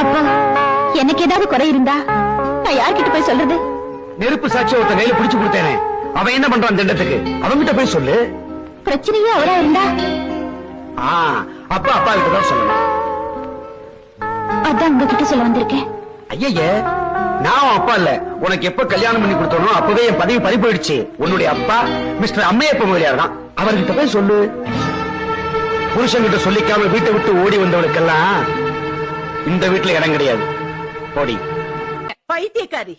அப்பா எனக்கு ஏதாவது குறை இருந்தா நான் யார்கிட்ட போய் சொல்றது? நெருப்பு சாட்சி ஒருத்த கையில பிடிச்சு கொடுத்தேனே, அவன் என்ன பண்றான் திண்டத்துக்கு? அவன்கிட்ட போய் சொல்லு. பிரச்சனையே அவரா இருந்தா அப்பா அப்பா கிட்ட தான் சொல்லணும். அதான் உங்ககிட்ட சொல்ல வந்திருக்கேன். ஐயே, நான் அப்பா இல்ல. உனக்கு எப்ப கல்யாணம் பண்ணி கொடுத்தோனோ அப்பவே என் பதவி பறி போயிடுச்சு. உன்னுடைய அப்பா மிஸ்டர் அம்மையப்ப முதலியார் தான். அவர்கிட்ட போய் சொல்லு. புருஷன்கிட்ட சொல்லிக்காம வீட்டை விட்டு ஓடி வந்தவனுக்கெல்லாம் இந்த வீட்டுல இடம் கிடையாது. ஓடி பைத்தியக்காரி.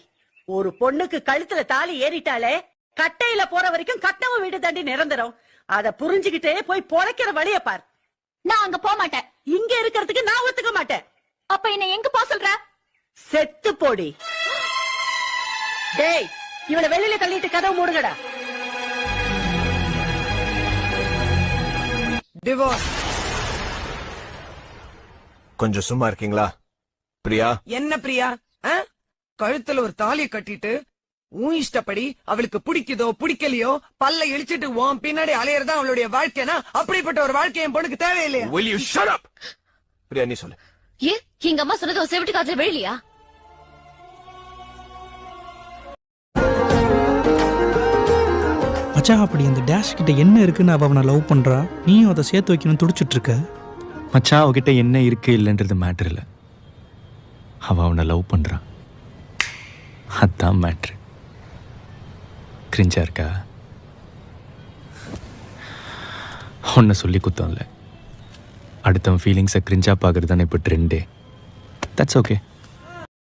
ஒரு பொண்ணுக்கு கழுத்துல தாலி ஏறிட்டாலே கட்டையில போற வரைக்கும் கட்டவ வீடு தாண்டி நிரந்தரம். அத புரிஞ்சுகிட்டே போய் பொழைக்கிற வழிய பார். நான் அங்க போக மாட்டேன். இங்க இருக்கிறதுக்கு நான் ஒத்துக்க மாட்டேன். அப்ப என்ன எங்க போ சொல்ற? செத்து போடி. டேய், இவளை வெளியில தள்ளிட்டு கதவு மூடுங்கடா. கொஞ்சம் சும்மா இருக்கீங்களா? பிரியா, என்ன பிரியா? கழுத்துல ஒரு தாலியை கட்டிட்டு உன் இஷ்டப்படி அவளுக்கு பிடிக்குதோ பிடிக்கலையோ பல்ல இழிச்சிட்டு உன் பின்னாடி அலையறதா அவளுடைய வாழ்க்கைனா, அப்படிப்பட்ட ஒரு வாழ்க்கை என் பொண்ணுக்கு தேவையில்லையா? will you shut up? Priya, நீ சொல்லு. ஏ, எங்க அம்மா சொன்னது செவிட்டு காதுல விழலையா? மச்சான், அப்படி அந்த டேஷ் கிட்ட என்ன இருக்குன்னு அவனை லவ் பண்றா, நீயும் அதை சேர்த்து வைக்கணும் துடிச்சிட்டு இருக்க. மச்சான், அவகிட்ட என்ன இருக்கு இல்லைன்றது மேட்ரு இல்லை, அவனை லவ் பண்றான், அதான் மேட்ரு. கிரிஞ்சா இருக்கா? ஒன்ன சொல்லி குத்தம் இல்லை, அடுத்தவன் ஃபீலிங்ஸை கிரிஞ்சா பார்க்கறது தானே இப்போ ட்ரெண்டே. That's okay.